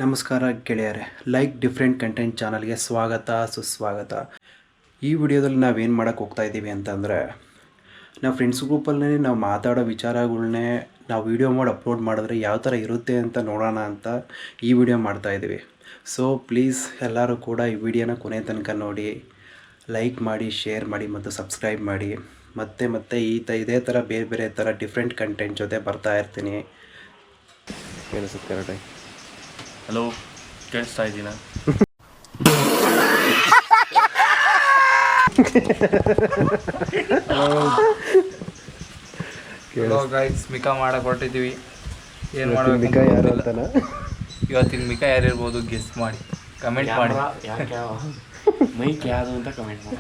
ನಮಸ್ಕಾರ ಗೆಳೆಯರೆ, like different content ಚಾನಲ್ಗೆ ಸ್ವಾಗತ ಸುಸ್ವಾಗತ. ಈ ವಿಡಿಯೋದಲ್ಲಿ ನಾವೇನು ಮಾಡೋಕ್ಕೆ ಹೋಗ್ತಾ ಇದ್ದೀವಿ ಅಂತಂದರೆ, ನಾವು ಫ್ರೆಂಡ್ಸ್ ಗ್ರೂಪಲ್ಲಿ ನಾವು ಮಾತಾಡೋ ವಿಚಾರಗಳನ್ನೇ ನಾವು ವಿಡಿಯೋ ಮಾಡಿ ಅಪ್ಲೋಡ್ ಮಾಡಿದ್ರೆ ಯಾವ ಥರ ಇರುತ್ತೆ ಅಂತ ನೋಡೋಣ ಅಂತ ಈ ವಿಡಿಯೋ ಮಾಡ್ತಾಯಿದ್ದೀವಿ. ಸೊ ಪ್ಲೀಸ್ ಎಲ್ಲರೂ ಕೂಡ ಈ ವಿಡಿಯೋನ ಕೊನೆ ತನಕ ನೋಡಿ, ಲೈಕ್ ಮಾಡಿ, ಶೇರ್ ಮಾಡಿ ಮತ್ತು ಸಬ್ಸ್ಕ್ರೈಬ್ ಮಾಡಿ. ಮತ್ತೆ ಇದೇ ಥರ ಬೇರೆ ಥರ ಡಿಫ್ರೆಂಟ್ ಕಂಟೆಂಟ್ ಜೊತೆ ಬರ್ತಾ ಇರ್ತೀನಿ. ಕೇಳಿಸುತ್ತೆ ಕರೆಕ್ಟಾಗಿ? ಹಲೋ, ಕೇಳಿಸ್ತಾ ಇದ್ದೀನ? ಹಲೋ ಗೈಸ್, ಮಿಕಾ ಮಾಡಕ್ಕೆ ಹೊರಟಿದ್ದೀವಿ. ಏನು ಮಾಡಬೇಕು ಮಿಕಾ ಯಾರು ಅಂತಾನ? ಇವತ್ತಿನ ಮಿಕಾ ಯಾರಿರ್ಬೋದು ಗೆಸ್ ಮಾಡಿ, ಕಮೆಂಟ್ ಮಾಡಿ. ಮೈಕ್ ಯಾವುದು ಅಂತ ಕಮೆಂಟ್ ಮಾಡಿ.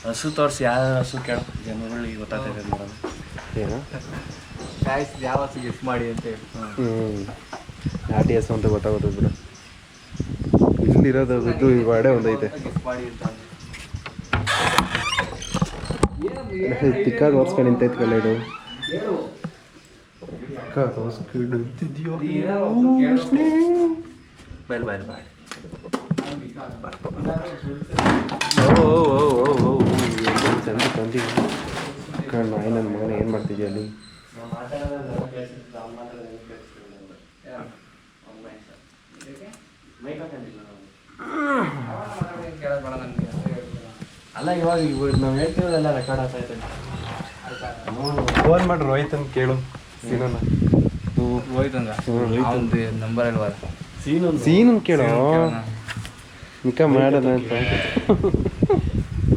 ಹಸು ತೋರಿಸಿ, ಯಾವ ಹಸು ಕೇಳೋ ಜನಗಳಿಗೆ ಗೊತ್ತಾಗ್ತದೆ ನೋಡೋಣ. ಏನು ಗೈಸ್, ಯಾವ ಹಸು ಗೆಸ್ ಮಾಡಿ ಅಂತ ಹೇಳಿ. ನಾಟಿ ಹಸು ಅಂತ ಗೊತ್ತಾಗೋದು ಬಿಡು. ಇಲ್ಲಿರೋದು ಇದು ಈ ವಾಡೆ ಒಂದೈತೆ. ಗೆಸ್ ಮಾಡಿ ಅಂತ ತಿಕ್ಕಾಗಿ ಓದಿಸ್ಕೊಂಡು ನಿಂತೈತೆ ಕಲ್ಲ ಇದು. ಓದಿಸ್ಕೊಂಡು ನಿಂತಿದ್ಯೋ ಬಾಯ್ ಬಾಯ್ ಬಾಯ್. ಚಂದ ತಂದಿ ನಾಯಿ ನನ್ನ ಮಗನ ಏನು ಮಾಡ್ತಿದ್ಯಾ ಅಲ್ಲಿ? ಅಲ್ಲ, ಇವಾಗ ನಾವು ಹೇಳ್ತಿರೋದೆಲ್ಲ ರೆಕಾರ್ಡ್ ಆಗ್ತಾ ಇದೆ. ಫೋನ್ ಮಾಡಿ ರೋಹಿತ್ ಅಂತ ಕೇಳು. ಸೀನನ್ನ ಹೋಯ್ತಂಗ ನಂಬರ್ ಅಲ್ವಾ? ಸೀನನ್ ಕೇಳು. ಮಿಕಾ ಮಾಡೋಣ ಅಂತ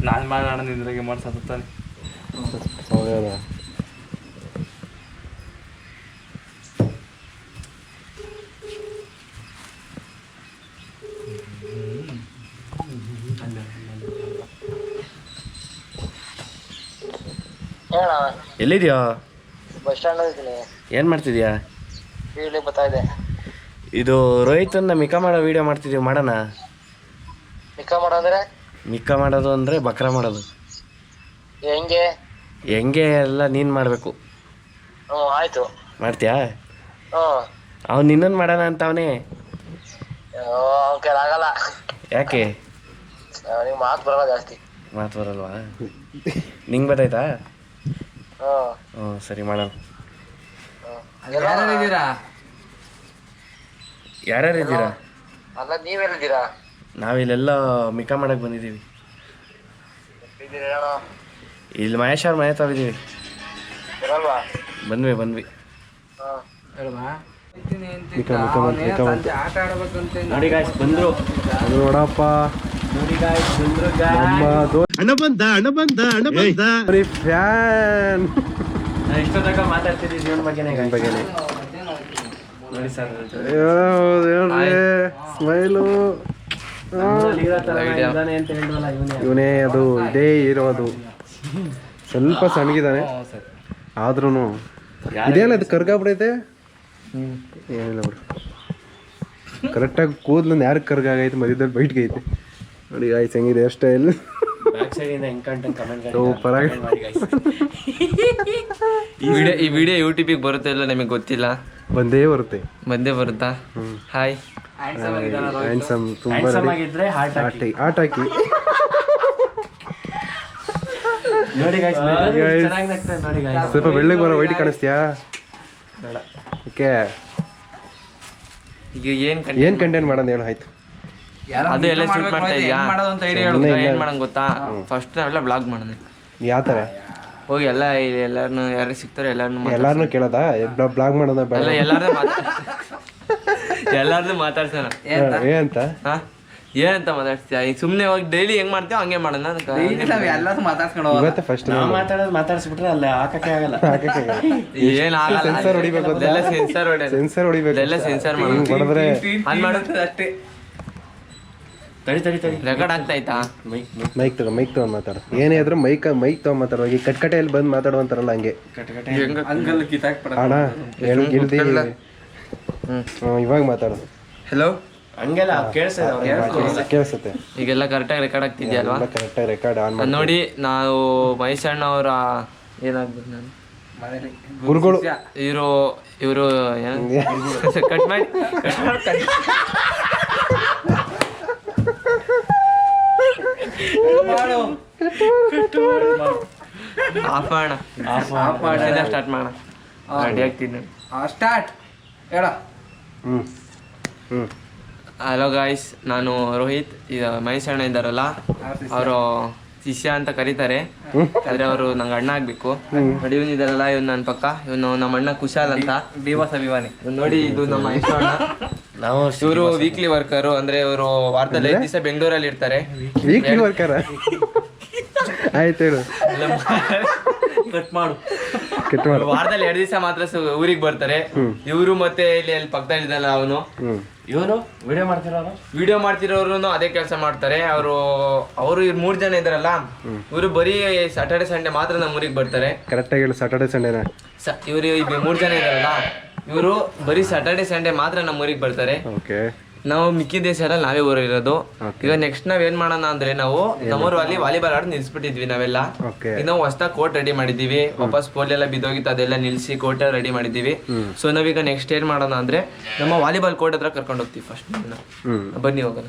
ನಾನು ಮಾಡೋಣ ನಿಂದ್ರಾಗೆ ಮಾಡ್ಸತ್ತಾನೆ. ಹೌದಾ? ಎಲ್ಲಿದ್ಯಾ? ಬಸ್ ಸ್ಟ್ಯಾಂಡ್ ಹೋಗಿದ್ದೀನಿ. ಏನು ಮಾಡ್ತಿದ್ಯಾ? ಇಲ್ಲಿ ಬರ್ತಾ ಇದೆ. ಇದು ರೋಹಿತನ್ನ ಮಿಕಾ ಮಾಡೋ ವಿಡಿಯೋ ಮಾಡ್ತಿದ್ದೀವಿ, ಮಾಡೋಣ? ಮಿಕಾ ಮಾಡೋಂದ್ರೆ ಮಿಕಾ ಮಾಡೋದು ಅಂದರೆ ಬಕ್ರಾ ಮಾಡೋದು. ಹೆಂಗೆ? ಹೆಂಗೆ ಎಲ್ಲ ನೀನು ಮಾಡಬೇಕು. ಹ್ಞೂ, ಆಯಿತು. ಮಾಡ್ತೀಯಾ? ಹ್ಞೂ. ಅವ್ನು ನಿನ್ನನ್ನು ಮಾಡೋಣ ಅಂತ ಅವನೇ. ಅವ್ನ ಕೈಲಿ ಆಗಲ್ಲ. ಯಾಕೆ? ನೀವು ಮಾತು ಬರಲ್ಲ ಜಾಸ್ತಿ. ಮಾತು ಬರಲ್ವಾ? ನಿಂಗೆ ಗೊತ್ತಾಯ್ತಾ? ಹ್ಞೂ. ಹ್ಞೂ, ಸರಿ ಮಾಡೋಣ. ಯಾರಿದ್ದೀರಾ? ಯಾರ್ಯಾರು ಇದ್ದೀರಾ? ಅಲ್ಲ, ನೀವೆಲ್ಲಿದ್ದೀರಾ? ನಾವಿಲ್ಲೆಲ್ಲ ಮಿಕಾ ಮಾಡಕ್ಕೆ ಬಂದಿದ್ದೀವಿ. ಇದ್ದೀರಿ ಹೇಳೋ. ಇಲ್ಲಿ ಮಹೇಶ್ ಅವ್ರ ಮನೆ ತಾವಿದ್ದೀವಿ. ಇರಲ್ವಾ? ಬಂದ್ವಿ. ಹಾಂ. ಹೇಳಮ್ಮ. ಆಟ ಆಡ್ಬೇಕಂತ ನೋಡಿ ಗಾಯ್ಸ್, ಬಂದರು ನೋಡಪ್ಪ. ಹಣ ಬಂದ ಫ್ಯಾನ್ ಇಷ್ಟೊತ್ತಾಗ ಮಾತಾಡ್ತಿದ್ದೀವಿ ಜೀವನ ಬಗ್ಗೆನೇ. ನೋಡಿ ಸರ್, ಸ್ಮೈಲು ಇವನೇ. ಅದು ಇದೇ ಇರೋದು. ಸ್ವಲ್ಪ ಸಣ್ಣಗಿದ್ದಾನೆ ಆದ್ರೂ ಇದೇನ ಅದು ಕರ್ಗಾಗ್ಬಿಡೈತೆ. ಏನಿಲ್ಲ ಬಿಡು, ಕರೆಕ್ಟಾಗಿ ಕೂದಲು ಯಾರಿಗೆ ಕರ್ಗಾಗೈತೆ ಮಧ್ಯದಲ್ಲಿ ಬೈಟ್ಗೈತೆ. ನೋಡಿ ಗಾಯ್ಸ್ ಹೆಂಗಿದೆ ಹೇರ್ ಸ್ಟೈಲ್. ಸೂಪರ್ ಆಗಿ. ಈ ವಿಡಿಯೋ ಯೂಟ್ಯೂಬಿಗೆ ಬರುತ್ತೆ ಇಲ್ಲ ನಿಮಗೆ ಗೊತ್ತಿಲ್ಲ. ಬಂದೇ ಬರುತ್ತಾ? ಹಾಯ್. ಹ್ಯಾಂಡ್ಸಮ್, ತುಂಬಾ ಆಟ ಹಾಕಿ. ನೋಡಿ ಗಾಯ್ಸ್, ಸ್ವಲ್ಪ ಬೆಳ್ಳಗೆ ಬರೋ ವೈಟ್ ಕಾಣಿಸ್ತೀಯಾ? ಓಕೆ, ಈಗ ಏನ್ ಕಂಟೆಂಟ್ ಮಾಡೋದು ಹೇಳು. ಆಯ್ತು, ಅದು ಎಲ್ಲ ಶೂಟ್ ಮಾಡ್ತಾ ಇದೀಯಾ? ಏನ್ ಮಾಡೋಣ ಗೊತ್ತಾ? ಫಸ್ಟ್ ನಾವೆಲ್ಲ ಬ್ಲಾಗ್ ಮಾಡೋಣ. ಯಾವ ಥರ? ಹೋಗಿ ಎಲ್ಲಾರನ್ನು ಯಾರು ಸಿಗ್ತಾರೆ ಎಲ್ಲಾರನ್ನೂ ಕೇಳೋದಾ? ಬ್ಲಾಗ್ ಮಾಡೋದ ಬೇಡ? ಎಲ್ಲಾರ್ದು ಮಾತಾಡ್ಸೋಣ. ಏನಂತ ಮಾತಾಡ್ತೀಯ? ಈಗ ಸುಮ್ಮನೆ ಹೋಗಿ ಡೈಲಿ ಹೆಂಗ್ ಮಾಡ್ತೀವಿ ಹಂಗೆ ಮಾಡೋಣ. ಇವತ್ತೇ ಫಸ್ಟ್ ಮಾತಾಡಿಸ್ಬಿಟ್ರೆ ಅಲ್ಲ ಹಾಕಕ್ಕೆ ಆಗಲ್ಲ. ಏನಾಗಲ್ಲ, ಸೆನ್ಸರ್ ಹೊಡಿಬೇಕು. ಸೆನ್ಸರ್ ಹೊಡಿಬೇಕು. ಸೆನ್ಸರ್ ಮಾಡಿದ್ರೆ ಅಷ್ಟೇ. ತಡಿ ರೆಕಾರ್ಡ್ ಆಗ್ತಾಯ್ತಾ? ಮೈಕ್ ತಗೊಂಡ್ ಮಾತಾಡು. ಏನೇ ಆದ್ರೂ ಮೈಕ್ ತಗೊಂಡ್ ಮಾತಾಡೋ. ಈ ಕಟ್ಕಟೆಯಲ್ಲಿ ಬಂದು ಮಾತಾಡುವಂತಾರಲ್ಲ ಹಂಗೆ. ಅಣ್ಣ ಗಿಳ್ದಿ ಇವಾಗ ಮಾತಾಡು. ಹಲೋ, ಹಂಗೆಲ್ಲ ಕೇಳಿಸುತ್ತೆ. ಈಗೆಲ್ಲ ಕರೆಕ್ಟಾಗಿ ರೆಕಾರ್ಡ್ ಆಗ್ತಿದ್ಯಲ್ವಾ? ಕರೆಕ್ಟಾಗಿ ರೆಕಾರ್ಡ್ ಆನ್ ನೋಡಿ. ನಾವು ಮಹೇಶ್ ಅಣ್ಣ ಅವರ ಏನಾಗ್ಬೇಕು, ನಾನು ಗುರುಗಳು ಇವರು ಕಟ್ ಮಾಡಿ ಆಫ್ ಮಾಡೋಣ ಸ್ಟಾರ್ಟ್ ಮಾಡೋಣ ರೆಡಿ ಆಗ್ತೀನಿ ಸ್ಟಾರ್ಟ್ ಹೇಳ. ಹಲೋ ಗಾಯ್ಸ್, ನಾನು ರೋಹಿತ್. ಇದು ಮಹೇಶ್ ಅಣ್ಣ ಇದ್ದಾರಲ್ಲ, ಅವರು ಶಿಷ್ಯ ಅಂತ ಕರೀತಾರೆ. ಆದ್ರೆ ಅವರು ನಂಗೆ ಅಣ್ಣ ಆಗ್ಬೇಕು. ನೋಡಿ ಇವನ್ ಇದಾರಲ್ಲ, ಇವನ್ ನನ್ನ ಪಕ್ಕ, ಇವನು ನಮ್ಮ ಅಣ್ಣ ಕುಶಾಲ್ ಅಂತ, ದಿವಸ ಅಭಿಮಾನಿ. ನೋಡಿ ಇದು ನಮ್ಮ ಮಹೇಶ್ ಅಣ್ಣ. ನಾವು ಇವರು ವೀಕ್ಲಿ ವರ್ಕರು, ಅಂದ್ರೆ ಇವರು ವಾರದಲ್ಲಿ 5 ದಿವಸ ಬೆಂಗಳೂರಲ್ಲಿ ಇರ್ತಾರೆ. ವೀಕ್ಲಿ ವರ್ಕರ ಆಯ್ತು ಹೇಳು. ಕಟ್ ಮಾಡು. ವಾರದಲ್ಲಿ 2 ದಿವಸ ಮಾತ್ರ ಊರಿಗೆ ಬರ್ತಾರೆ. ಇವರು ಮತ್ತೆ ಇಲ್ಲಿ ಪಕ್ಕದಲ್ಲಿ ಇದ್ದಲ್ಲ ಅವನು, ಇವನು ವಿಡಿಯೋ ಮಾಡ್ತಿರೋರು ಅದೇ ಕೆಲಸ ಮಾಡ್ತಾರೆ. ಅವರು ಇವ್ರು 3 ಜನ ಇದಾರಲ್ಲ, ಇವರು ಬರೀ ಸ್ಯಾಟರ್ಡೆ ಸಂಡೇ ಮಾತ್ರ ನಮ್ಮ ಊರಿಗೆ ಬರ್ತಾರೆ. ಕರೆಕ್ಟಾಗಿ ಹೇಳು, ಸ್ಯಾಟರ್ಡೆ ಸಂಡೇನ. ಇವರು 3 ಜನ ಇದಾರಲ್ಲ, ಇವರು ಬರೀ ಸ್ಯಾಟರ್ಡೆ ಸಂಡೇ ಮಾತ್ರ ನಮ್ಮ ಊರಿಗೆ ಬರ್ತಾರೆ. ಓಕೆ. ನಾವು ಮಿಕ್ಕಿದ ದೇಶದಲ್ಲಿ ನಾವೇ ಊರಿರೋದು. ಈಗ ನೆಕ್ಸ್ಟ್ ನಾವ್ ಏನ್ ಮಾಡೋಣ ಅಂದ್ರೆ, ನಾವು ನಮ್ಮೂರಲ್ಲಿ ವಾಲಿಬಾಲ್ ಆಡ್ ನಿಲ್ಸ್ಬಿಟ್ಟಿದ್ವಿ ನಾವೆಲ್ಲ. ಈಗ ನಾವು ಹೊಸದಾಗಿ ಕೋರ್ಟ್ ರೆಡಿ ಮಾಡಿದೀವಿ. ವಾಪಸ್ ಪೋಲ್ ಎಲ್ಲ ಬಿದ್ದೋಗಿತ್ತು, ಅದೆಲ್ಲ ನಿಲ್ಸಿ ಕೋರ್ಟ್ ರೆಡಿ ಮಾಡಿದೀವಿ. ಸೊ ನಾವೀಗ ನೆಕ್ಸ್ಟ್ ಏನ್ ಮಾಡೋಣ ಅಂದ್ರೆ, ನಮ್ಮ ವಾಲಿಬಾಲ್ ಕೋರ್ಟ್ ಹತ್ರ ಕರ್ಕೊಂಡು ಹೋಗ್ತೀವಿ ಫಸ್ಟ್. ಬನ್ನಿ ಹೋಗೋಣ.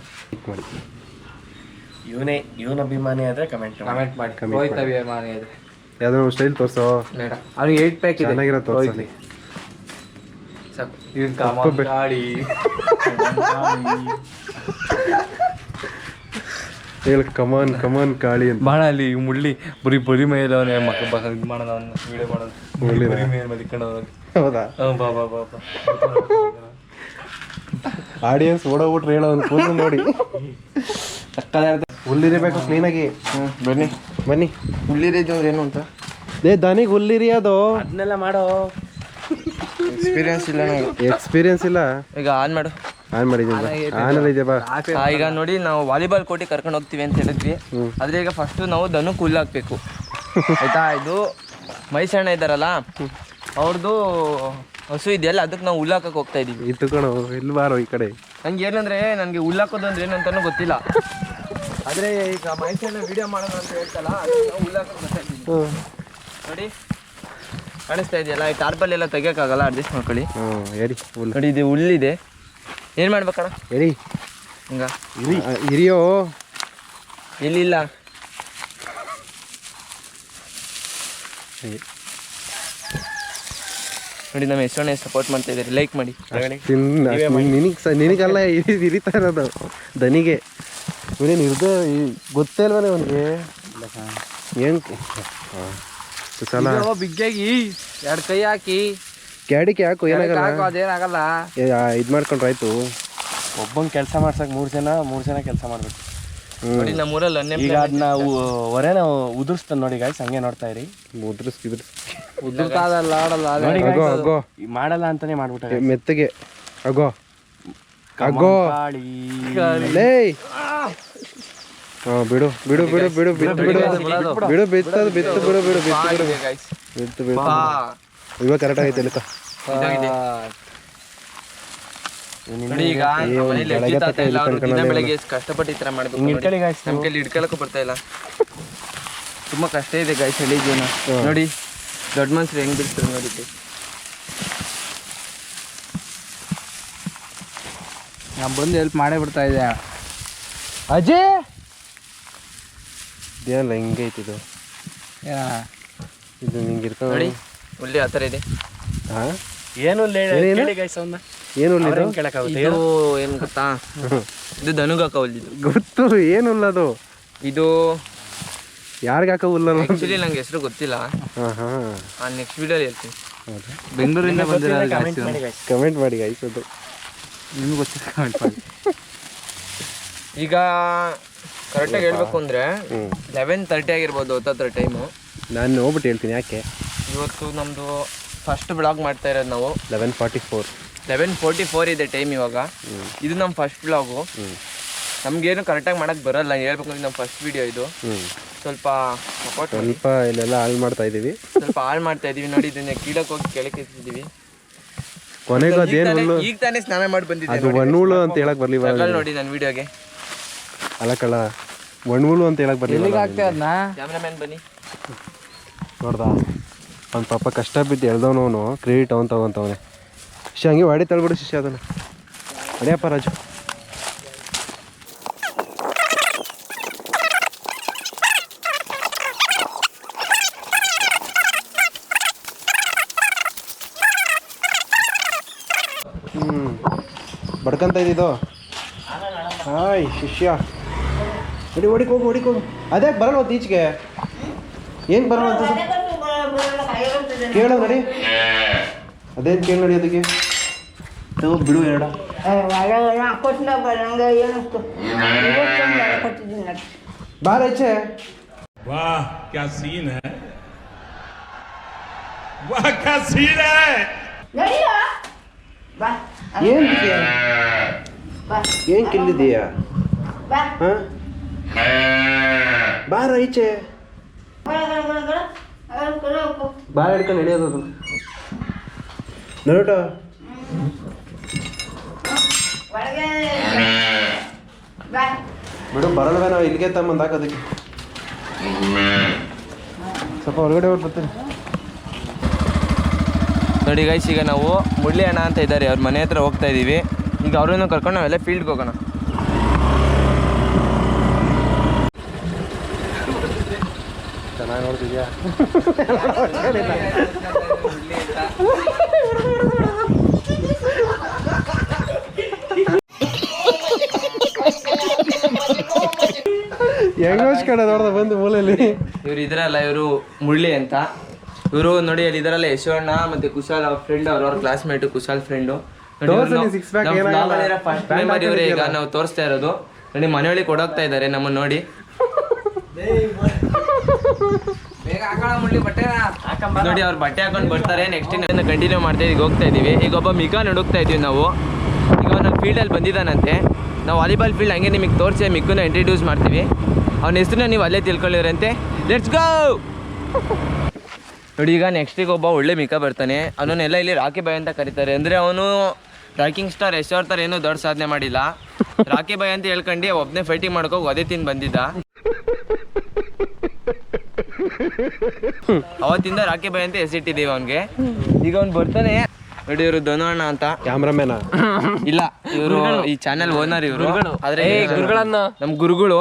ಇವನ ಅಭಿಮಾನಿ ಆದ್ರೆ ಕಮೆಂಟ್ ಮಾಡಿ. ರೋಹಿತ್ ಅಭಿಮಾನಿ ಆದ್ರೆ ಯಾವ್ದೋ ಸ್ಟೈಲ್ ತೋರ್ಸೋ. ಬೇಡ, ಅವ್ರಿಗೆ 8 ಪ್ಯಾಕ್ ಇದೆ. ಚೆನ್ನಾಗಿರೋ ತೋರ್ಸಲಿ. ಹೇಳು ಕಮಾನ್ ಕಮಾನ್ ಕಾಳಿ ಅಂತ. ಬಾಣ ಅಲ್ಲಿ ಮುಳ್ಳಿ ಬರಿ ಮೇಲೆ ಅವನೇ ಇದು ಮಾಡೋಣ, ವಿಡಿಯೋ ಮಾಡೋದು. ಬರಿ ಮೇಲೆ ಮದಿಕೊಂಡವನು. ಹೌದಾ? ಬಾ ಬಾ ಬಾ ಬಾ. ಆಡಿಯನ್ಸ್ ಓಡೋಗ್ಬಿಟ್ರೆ ಹೇಳೋ ಒಂದು ಕೂದಲು ನೋಡಿ. ಹುಲ್ಲಿರಿಬೇಕು ಕ್ಲೀನಾಗಿ. ಬನ್ನಿ ಬನ್ನಿ. ಹುಲ್ಲಿರಿದ್ದು ಏನು ಅಂತ ದನಿಗೆ ಹುಲ್ಲಿರಿ, ಅದು ಅದನ್ನೆಲ್ಲ ಮಾಡೋ ಎಕ್ಸ್ಪೀರಿಯನ್ಸ್ ಇಲ್ಲ ನನಗೆ. ಎಕ್ಸ್ಪೀರಿಯನ್ಸ್ ಇಲ್ಲ. ಈಗ ಆನ್ ಮಾಡು. ಆನ್ ಮಾಡಿದ್ದೀನಿ. ಆನಲ್ಲಿ ಇದೆ ಬಾ. ಈಗ ನೋಡಿ, ನಾವು ವಾಲಿಬಾಲ್ ಕೋರ್ಟಿಗೆ ಕರ್ಕೊಂಡು ಹೋಗ್ತೀವಿ ಅಂತ ಹೇಳಿದ್ವಿ. ಆದ್ರೆ ಈಗ ಫಸ್ಟ್ ನಾವು ದನಕ್ಕೆ ಹುಲ್ಲು ಹಾಕ್ಬೇಕು, ಆಯ್ತಾ? ಇದು ಮೈಸಣ್ಣ ಇದ್ದಾರಲ್ಲ, ಅವ್ರದ್ದು ಹಸು ಇದೆಯಲ್ಲ, ಅದಕ್ಕೆ ನಾವು ಹುಲ್ಲು ಹಾಕಕ್ಕೆ ಹೋಗ್ತಾ ಇದೀವಿ. ಇತ್ತು ಕಣೋ, ಇಲ್ಲಿ ಬಾರೋ ಈ ಕಡೆ. ನಂಗೆ ಏನಂದ್ರೆ, ನನಗೆ ಹುಲ್ಲು ಹಾಕೋದು ಅಂದ್ರೆ ಏನಂತಾನೂ ಗೊತ್ತಿಲ್ಲ. ಆದ್ರೆ ಈಗ ಮೈಸಣ್ಣ ವಿಡಿಯೋ ಮಾಡೋಣ ಅಂತ ಹೇಳ್ತಲ್ಲ, ನಾವು ಹುಲ್ಲು ಹಾಕೋದು ಬರ್ತಾ ಇದ್ದೀವಿ. ನೋಡಿ ಕಾಣಿಸ್ತಾ ಇದೆಯಲ್ಲ, ಈ ಟಾರ್ಪಲ್ ಎಲ್ಲ ತೆಗಿಯೋಕ್ಕಾಗಲ್ಲ, ಅಡ್ಜಸ್ಟ್ ಮಾಡ್ಕೊಳ್ಳಿ. ಹೇಳಿ. ನೋಡಿ ಇದು ಹುಲ್ಲಿದೆ. ಏನು ಮಾಡ್ಬೇಕಣ್ಣ? ಹೇಳಿ. ಹಿಂಗ ಹಿರಿಯೋ ಇಲ್ಲಿಲ್ಲ. ನೋಡಿ ನಮ್ಮ ಹೆಸರನ್ನೇ ಸಪೋರ್ಟ್ ಮಾಡ್ತಾ ಇದ್ದಾರೆ, ಲೈಕ್ ಮಾಡಿ. ನಿನಗಲ್ಲ ಹಿರಿತಾ ಇರೋದು ದನಿಗೆ. ಇವನೇನು ಇರ್ದ ಗೊತ್ತೇ ಇಲ್ವನೇ ಅವನಿಗೆ. ಏನು ಸಲ ಬಿಗ್ಗಾಗಿ 2 ಕೈ ಹಾಕಿ ಕ್ಯಾಡಿಗೆ ಯಾಕೋ ಏನಾಗಲ್ಲ, ಅದೇನಾಗಲ್ಲ. ಇದು ಮಾಡ್ಕೊಂಡ್ರೆ ಆಯ್ತು. ಒಬ್ಬಂಗೆ ಕೆಲಸ ಮಾಡ್ಸಕ್ಕೆ 3 ಜನ ಕೆಲಸ ಮಾಡ್ಬೇಕು. ನೋಡಿ ನಮ್ಮೂರಲ್ಲಿ ಈಗ ಅದನ್ನ ಹೊರೆನ ಉದುರಿಸ್ತಾನೆ ನೋಡಿ ಗಾಯ್ಸ್, ಹಂಗೆ ನೋಡ್ತಾ ಇರಿ. ಉದುರ್ತಾದಲ್ಲ, ಆಡಲ್ಲ. ಅಗೋ ಮಾಡಲ್ಲ ಅಂತಾನೆ ಮಾಡ್ಬಿಟ್ಟ ಮೆತ್ತಗೆ. ಅಗೋ ಅಗೋ ಲೇ. ಬಿಡು ಬಿಡು ಬಿಡು ಬಿಡು ಬಿತ್ತು ಬಿಡು ಬಿಡು ಬಿತ್ತದು ಬಿತ್ತು ಬಿಡು ಬಿಡು ಬಿತ್ತು ಬಿಡು ಬಿತ್ತು ಬಿಡು. ಇವಾಗ ಕರೆಕ್ಟ್ ಆಗೈತೆ ಇಲ್ಲಕ್ಕ. ನೋಡಿ ಈಗ ಬೆಳಗ್ಗೆ ಕಷ್ಟಪಟ್ಟು ಈ ತರ ಮಾಡ್ಬೇಕು. ನಮ್ ಕೈಲಿ ಹಿಡ್ಕೊಳಕ್ಕೂ ಬರ್ತಾ ಇಲ್ಲ, ತುಂಬಾ ಕಷ್ಟ ಇದೆ ಗಾಯ್ಸ್ ಹಳ್ಳಿ ಜೀವನ. ನೋಡಿ ದೊಡ್ಡ ಮನ್ಸರು ಹೆಂಗ್ ಬಿಡ್ತಾರೆ ನೋಡಿ. ನಾನು ಬಂದು ಹೆಲ್ಪ್ ಮಾಡೇ ಬಿಡ್ತಾ ಇದೆ. ಅಜಯ್ ಇದೇನಲ್ಲ ಹಿಂಗೈತಿ ಇದು. ಇದು ಹಿಂಗಿರ್ತಾವ ನೋಡಿ, ಹುಲ್ಲಿ ಆ ಥರ ಇದೆ. ಹಾಂ ಏನು ಏನು ಇದು ಏನು ಗೊತ್ತಾ, ಇದು ದನುಗಾಕ ಹುಲ್ಲಿದು. ಗೊತ್ತು, ಏನು ಅದು? ಇದು ಯಾರಿಗೆ ಹಾಕೋ ಹುಲ್ಲ? ಆ್ಯಕ್ಚುಲಿ ನಂಗೆ ಹೆಸರು ಗೊತ್ತಿಲ್ಲ. ನೆಕ್ಸ್ಟ್ ವಿಡಿಯೋಲಿ ಹೇಳ್ತೀನಿ. ಬೆಂಗಳೂರಿಂದ ಬಂದಿರೋ ಕಮೆಂಟ್ ಮಾಡಿ ಗೈಸ್, ಅದು ನಿಮ್ಗೆ ಗೊತ್ತಿಲ್ಲ ಕಮೆಂಟ್ ಮಾಡಿ. ಈಗ ಕರೆಕ್ಟಾಗಿ ಹೇಳ್ಬೇಕು ಅಂದರೆ 11:30 ಆಗಿರ್ಬೋದು ಹೊತ್ತತ್ರ ಟೈಮು. ನಾನು ಹೋಗ್ಬಿಟ್ಟು ಹೇಳ್ತೀನಿ ಯಾಕೆ. ಇವತ್ತು ನಮ್ಮದು ಫಸ್ಟ್ ಬ್ಲಾಗ್ ಮಾಡ್ತಾ ಇರೋದು ನಾವು. 11:44 ಇದೆ ಟೈಮ್ ಇವಾಗ. ಇದು ನಮ್ಮ ಫಸ್ಟ್ ಬ್ಲಾಗು. ನಮಗೇನು ಕರೆಕ್ಟಾಗಿ ಮಾಡೋಕ್ಕೆ ಬರೋಲ್ಲ, ಹೇಳ್ಬೇಕು ಅಂದ್ರೆ ನಮ್ಮ ಫಸ್ಟ್ ವಿಡಿಯೋ ಇದು. ಸ್ವಲ್ಪ ಇಲ್ಲೆಲ್ಲ ಹಾಳು ಮಾಡ್ತಾ ಇದ್ದೀವಿ, ನೋಡಿ. ಇದನ್ನ ಕೀಳಕ್ಕೆ ಹೋಗಿ ಕೆಳಕ್ಕೆ ಎತ್ತಿದ್ದೀವಿ. ಕೊನೆಗೂ ಅದೇನು ಈಗ ತಾನೇ ಸ್ನಾನ ಮಾಡಿ ಬಂದಿದ್ದೆ. ಅದು ಒಣ್ಣುಳು ಅಂತ ಹೇಳಕ್ ಬರ್ಲಿಲ್ಲ ನೋಡಿ ನನ್ನ ವಿಡಿಯೋಗೆ. ಅಲ್ಲ ಕಳ್ಳ, ಒಣ್ಣುಳು ಅಂತ ಹೇಳಕ್ ಬರ್ಲಿಲ್ಲ. ಕ್ಯಾಮ್ರಾಮನ್ ಬನ್ನಿ. ನೋಡ್ದಾ ಅವ್ನ ಪಾಪ ಕಷ್ಟ ಬಿದ್ದು ಎಳ್ದವನು ಕ್ರೆಡಿಟ್ ಅವ್ನು ತಗೊಂತವನೆ. ಶಿಷ್ಯ ಹಂಗೆ ಹೊಡಿ ತಳ್ಬಿಡು ಶಿಷ್ಯ ಅದನ್ನು. ಹೊಡಿಯಪ್ಪ ರಾಜು. ಬಡ್ಕಂತ ಇದ್ದಿದ್ದು. ಹಾಯ್ ಶಿಷ್ಯ ಹೊಡಿಕ್ ಹೋಗು. ಅದೇ ಬರಲ್ಲ ಒಂದು ಈಚೆಗೆ ಏನು ಬರಲ್ಲ ಅಂತ ಕೇಳ ನಡಿ. ಅದೇನು ಕೇಳಿ ನಡಿ ಅದಕ್ಕೆ ತಗೋ ಬಿಡು ಎರಡ ಬಾರ ಈಚೆ. वाह क्या सीन है, वाह क्या सीन है. ಏನು ಕಿಲ್ಲಿದೀಯಾ? ಹಾಂ ಬಾರ ಈಚೆ. ಬಾರ ಹಿಡ್ಕೊಂಡು ನಡೆಯೋದು ನೋಟ. ಬಿಡು ಬರಲ್ವೇ, ನಾವು ಇಲ್ಲಿಗೆ ತಮ್ಮಂದು ಹಾಕೋದಕ್ಕೆ ಸ್ವಲ್ಪ ಹೊರಗಡೆ ಬರ್ತೀನಿ. ನೋಡಿ ಗೈಸ್, ಈಗ ನಾವು ಮುರಳಿ ಅಣ್ಣ ಅಂತ ಇದ್ದಾರೆ, ಅವ್ರ ಮನೆ ಹತ್ರ ಹೋಗ್ತಾ ಇದ್ದೀವಿ. ಈಗ ಅವ್ರನ್ನ ಕರ್ಕೊಂಡು ನಾವೆಲ್ಲ ಫೀಲ್ಡ್ಗೆ ಹೋಗೋಣ. ಚೆನ್ನಾಗಿ ನೋಡ್ತಿದ್ಯಾ? ಹೆಂಗೋಸ್ ಕಡೆ ನೋಡ್ದ ಬಂದು ಮೂಲೆಯಲ್ಲಿ. ಇವ್ರು ಇದ್ರಲ್ಲ, ಇವರು ಮುರಳಿ ಅಂತ. ಇವರು ನೋಡಿ ಅಲ್ಲಿ ಇದರಲ್ಲ ಯಶೋಣ್ಣ ಮತ್ತೆ ಕುಶಾಲ್ ಅವ್ರ ಫ್ರೆಂಡ್, ಅವ್ರ ಕ್ಲಾಸ್ಮೇಟ್ ಕುಶಾಲ್ ಫ್ರೆಂಡು. ಇವರೇ ಈಗ ನಾವು ತೋರಿಸ್ತಾ ಇರೋದು. ನೋಡಿ ಮನೆಯೊಳಗೆ ಕೊಡೋಗ್ತಾ ಇದ್ದಾರೆ ನಮ್ಮನ್ನ ನೋಡಿ. ನೋಡಿ ಅವ್ರು ಬಟ್ಟೆ ಹಾಕೊಂಡು ಬರ್ತಾರೆ. ನೆಕ್ಸ್ಟ್ ಕಂಟಿನ್ಯೂ ಮಾಡ್ತಾ ಈಗ ಹೋಗ್ತಾ ಇದೀವಿ. ಈಗ ಒಬ್ಬ ಮಿಕಾನ್ ಹುಡುಕ್ತಾ ಇದೀವಿ ನಾವು. ಈಗ ಅವನ ಫೀಲ್ಡಲ್ಲಿ ಬಂದಿದ್ದಾನಂತೆ. ನಾವು ವಾಲಿಬಾಲ್ ಫೀಲ್ಡ್ ಹಂಗೆ ನಿಮಗೆ ತೋರಿಸಿ ಮಿಕ್ಕನ್ನ ಇಂಟ್ರಡ್ಯೂಸ್ ಮಾಡ್ತೀವಿ. ಅವನ ಹೆಸರನ್ನ ನೀವು ಅಲ್ಲೇ ತಿಳ್ಕೊಳ್ಳಿರಂತೆ. Let's go. ನೋಡಿ ಈಗ ನೆಕ್ಸ್ಟಿಗೆ ಒಬ್ಬ ಒಳ್ಳೆ ಮಿಕ ಬರ್ತಾನೆ. ಅವನನ್ನೆಲ್ಲ ಇಲ್ಲಿ ರಾಕಿ ಬಾಯ್ ಅಂತ ಕರೀತಾರೆ. ಅಂದರೆ ಅವನು ರಾಕಿಂಗ್ ಸ್ಟಾರ್ ಯಶೋರ್ ಥರ ಏನೂ ದೊಡ್ಡ ಸಾಧನೆ ಮಾಡಿಲ್ಲ. ರಾಕಿ ಬಾಯ್ ಅಂತ ಹೇಳ್ಕೊಂಡು ಒಬ್ಬನೇ ಫೈಟಿಂಗ್ ಮಾಡ್ಕೋಗಿ ಒದೆ ತಿಂದು ಬಂದಿದ್ದ. ಅವತ್ತಿಂದ ರಾಕಿ ಬಾಯ್ ಅಂತ ಹೆಸರಿಟ್ಟಿದ್ದೀವಿ ಅವನಿಗೆ. ಈಗ ಅವ್ನು ಬರ್ತಾನೆ. ನೋಡಿ ಇವರು ಧನುವಣ್ಣ ಅಂತ ಕ್ಯಾಮ್ರಾಮ್ಯಾನ ಇಲ್ಲ, ಇವರು ಈ ಚಾನೆಲ್ ಓನರ್ ಇವರು. ಆದ್ರೆ ನಮ್ ಗುರುಗಳು.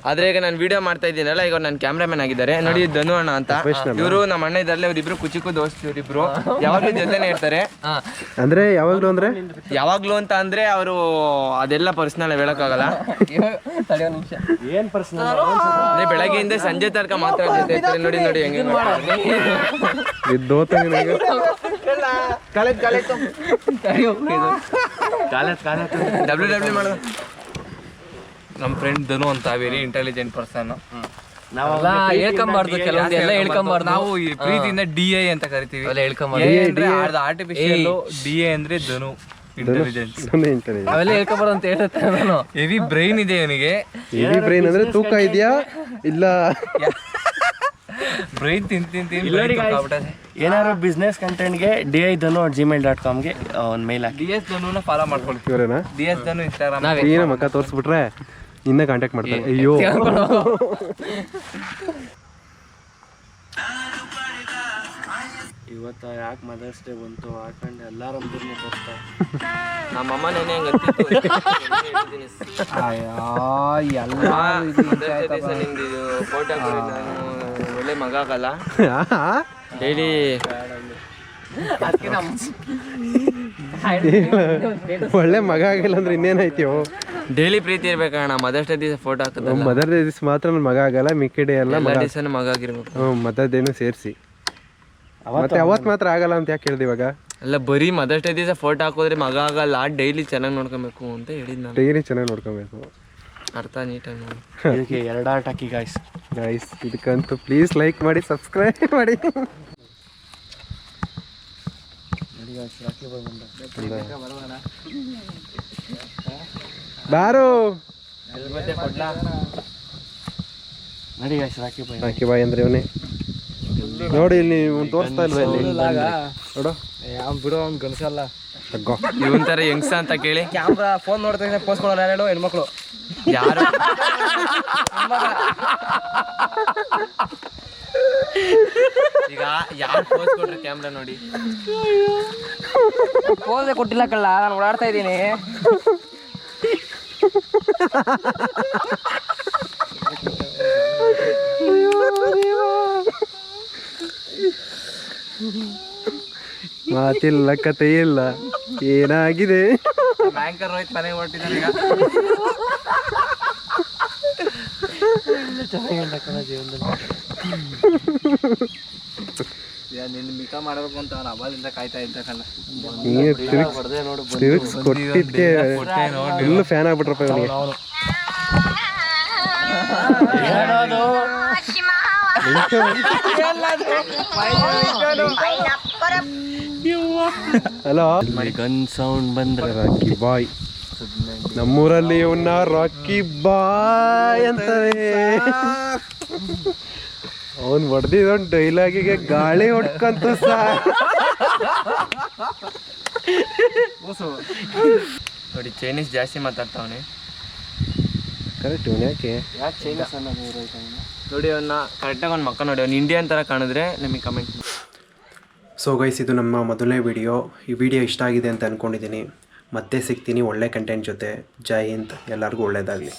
ಆದ್ರೆ ಈಗ ನಾನು ವಿಡಿಯೋ ಮಾಡ್ತಾ ಇದ್ದೀನಲ್ಲ, ಈಗ ನಾನು ಕ್ಯಾಮ್ರಾಮನ್ ಆಗಿದ್ದಾರೆ. ನೋಡಿ ಧನುವಣ್ಣ ಅಂತ ಇವರು. ನಮ್ಮ ಅಣ್ಣ ಇದ್ದಾರಲ್ಲ, ಇವ್ರಿಬ್ರು ಕುಚಿಕು ದೋಸ್ತ್. ಇವರಿಬ್ರು ಯಾವಾಗ್ಲೂ ಜೊತೆನೆ ಇರ್ತಾರೆ. ಅಂದ್ರೆ ಯಾವಾಗ್ಲೂ ಅಂತ ಅಂದ್ರೆ ಅವರು ಅದೆಲ್ಲ ಪರ್ಸನಲ್ ಹೇಳಕ್ಕಾಗಲ್ಲ. ಏನ್ ಪರ್ಸನಲ್ ಅಂದ್ರೆ ಬೆಳಗ್ಗೆಯಿಂದ ಸಂಜೆ ತನಕ ಮಾತ್ರ ಜೊತೆ ಇರ್ತಾರೆ. ನೋಡಿ ನೋಡಿ ಹೆಂಗೆ ಡಬ್ಲ್ಯೂ ಮಾಡೋದು. ನಮ್ಮ ಫ್ರೆಂಡ್ ಧನು ಅಂತ ವೆರಿ ಇಂಟೆಲಿಜೆಂಟ್ ಪರ್ಸನ್. ನಾವೆಲ್ಲ ಹೇಳ್ಕೊಂಬಾರ್ದು, ಕೆಲವೊಂದು ಎಲ್ಲ ಹೇಳ್ಕೊಂಬಾರ್ದು. ನಾವು ಈ ಪ್ರೀತಿಯಿಂದ DI ಅಂತ ಕರಿತೀವಿ. ಆರ್ಟಿಫಿಷಿಯಲ್ DA ಅಂದ್ರೆ ಧನು ಇಂಟೆಲಿಜೆನ್ಸ್. ಅವೆಲ್ಲ ಹೇಳ್ಕೊಂಬಾರ್ದು ಅಂತ ಹೇಳುತ್ತೆ ನಾನು. ಹೆವಿ ಬ್ರೈನ್ ಇದೆ ಇವನಿಗೆ. ಹೆವಿ ಬ್ರೈನ್ ಅಂದ್ರೆ ತೂಕ ಇದೆಯಾ ಇಲ್ಲ? ಬ್ರೈನ್ ತಿಂತೀನಿ. ಏನಾದ್ರು ಬಿಸ್ನೆಸ್ ಕಂಟೆಂಟ್ಗೆ DI.Dhanu@gmail.comಗೆ ಒಂದು ಮೇಲ್ ಹಾಕಿ. DS ಧನುನ ಫಾಲೋ ಮಾಡ್ಕೊಳ್ಳಿ. ಇವರೇನಾ? DS ಧನು ಇನ್ಸ್ಟಾಗ್ರಾಮ್. ಏನ ಮಕ್ಕ ತೋರಿಸ್ಬಿಟ್ರೆ ಇನ್ನ ಕಾಂಟ್ಯಾಕ್ಟ್ ಮಾಡ್ತಾರೆ. ಅಯ್ಯೋ ಇವತ್ತು ಯಾಕೆ ಮದರ್ಸ್ ಡೇ ಬಂತು ಹಾಕೊಂಡು ಎಲ್ಲಾರು ಅಂದ್ರೂ ತೋರಿಸ್ತಾ. ನಮ್ಮಮ್ಮ ನೆನೆ ಹಂಗೆ ಫೋಟೋ ಒಳ್ಳೆ ಮಗ ಆಗಲ್ಲ. ಡೈಲಿ ಒಳ್ಳೆ ಮಗ ಆಗಿಲ್ಲ ಅಂದ್ರೆ ಇನ್ನೇನಾಯ್ತೀವೋ. ಡೈಲಿ ಪ್ರೀತಿ ಇರ್ಬೇಕಣ್ಣ. ಮದರ್ಸ್ ಡೇ ದಿವಸ ಫೋಟೋ ಹಾಕಿದ್ರೆ ಮದರ್ ಡೇ ದಿವಸ ಮಾತ್ರ ನನ್ನ ಮಗ ಆಗಲ್ಲ, ಮಿಕ್ಕಿ ಡೇ ಎಲ್ಲ ದಿವಸನೂ ಮಗ ಆಗಿರ್ಬೇಕು. ಮದರ್ ಡೇನು ಸೇರಿಸಿ. ಮತ್ತೆ ಅವತ್ತು ಮಾತ್ರ ಆಗಲ್ಲ ಅಂತ ಯಾಕೆ ಹೇಳ್ದೆ ಇವಾಗ? ಅಲ್ಲ, ಬರೀ ಮದರ್ಸ್ ಡೇ ದಿವಸ ಫೋಟೋ ಹಾಕೋದ್ರೆ ಮಗ ಆಗಲ್ಲ. ಡೈಲಿ ಚೆನ್ನಾಗಿ ನೋಡ್ಕೊಬೇಕು ಅಂತ ಹೇಳಿದ್ ನಾನು. ಡೈಲಿ ಚೆನ್ನಾಗಿ ನೋಡ್ಕೊಬೇಕು. ಅರ್ಥ ನೀಟಾಗಿ ನೋಡಿ. ಇದಕ್ಕೆ 2 ಆಟ ಹಾಕಿ ಗಾಯ್ಸ್. ಇದಕ್ಕಂತೂ ಪ್ಲೀಸ್ ಲೈಕ್ ಮಾಡಿ, ಸಬ್ಸ್ಕ್ರೈಬ್ ಮಾಡಿ. ಬಾರು ನಡಿ ಗಾಯ್ಸ್, ರಾಕಿ ಬಾಯ್. ರಾಕಿ ಬಾಯ್ ಅಂದ್ರೆ ಇವನೇ. ನೋಡಿ ಇಲ್ಲಿ ತೋರಿಸ್ತಾ ಇಲ್ವಾ ಇಲ್ಲಿ? ನೋಡು ಬಿಡೋ ಅವ್ನು ಗಣಸಲ್ಲ. ಇವನ್ ತರ ಹೆಂಗ್ಸ ಅಂತ ಕೇಳಿ ಕ್ಯಾಮ್ರಾ ಫೋನ್ ನೋಡ್ತಾ ಪೋಸ್ಟ್ ಕೊಡೋರು ಯಾರು? ಹೆಣ್ಮಕ್ಳು. ಯಾರು ಈಗ ಯಾರು ಪೋಸ್ ಕೊಟ್ರಿ ಕ್ಯಾಮ್ರಾ ನೋಡಿ. ಪೋಸೆ ಕೊಟ್ಟಿಲ್ಲ ಕಳ್ಳ, ನಾನು ಓಡಾಡ್ತಾ ಇದ್ದೀನಿ. ಮಾತಿಲ್ಲ ಕತೆ ಇಲ್ಲ, ಏನಾಗಿದೆ? ಬ್ಯಾಂಕರ್ ರೋಹಿತ್ ಮನೆಗೆ ಹೊರಟಿದ್ದಾರೆ ಈಗ. ನಿನ್ನ ಮಿಕ ಮಾಡಬೇಕು ಅಂತ ಅವ್ನು ಅಬ್ಬದಿಂದ ಕಾಯ್ತಾ ಇದ್ದ ಕಣ್ಣ. ಕೊಟ್ಟಿದ್ಕೆ ಫುಲ್ ಫ್ಯಾನ್ ಆಗ್ಬಿಟ್ರಪ್ಪ ಇವನಿಗೆ. ಹಲೋ, ಗನ್ ಸೌಂಡ್ ಬಂದ್ರೆ ರಾಕಿ ಬಾಯ್. ನಮ್ಮೂರಲ್ಲಿ ಇವನ್ನ ರಾಕಿ ಬಾಯ್ ಅಂತಾರೆ. ಅವನ್ ಹೊಡೆದಿದ್ದೊಂದು ಡೈಲಾಗಿಗೆ ಗಾಳಿ ಹೊಡ್ಕಂತ ನೋಡಿ ಚೈನೀಸ್ ಜಾಸ್ತಿ ಮಾತಾಡ್ತಾವನೆ. ಕರೆಕ್ಟ್. ಇವನ್ ಯಾಕೆ ನೋಡಿ ಅವನ್ನ ಕರೆಕ್ಟಾಗಿ ಒಂದು ಮಕ್ಕ ನೋಡಿ, ಅವ್ನು ಇಂಡಿಯನ್ ಥರ ಕಾಣಿದ್ರೆ ನಮಗೆ ಕಮೆಂಟ್. ಸೊ ಗೈಸ್, ಇದು ನಮ್ಮ ಮೊದಲನೇ ವಿಡಿಯೋ. ಈ ವಿಡಿಯೋ ಇಷ್ಟ ಆಗಿದೆ ಅಂತ ಅಂದ್ಕೊಂಡಿದ್ದೀನಿ. ಮತ್ತೆ ಸಿಗ್ತೀನಿ ಒಳ್ಳೆ ಕಂಟೆಂಟ್ ಜೊತೆ. ಜೈ ಹಿಂದ್, ಎಲ್ಲರಿಗೂ ಒಳ್ಳೆಯದಾಗಲಿ.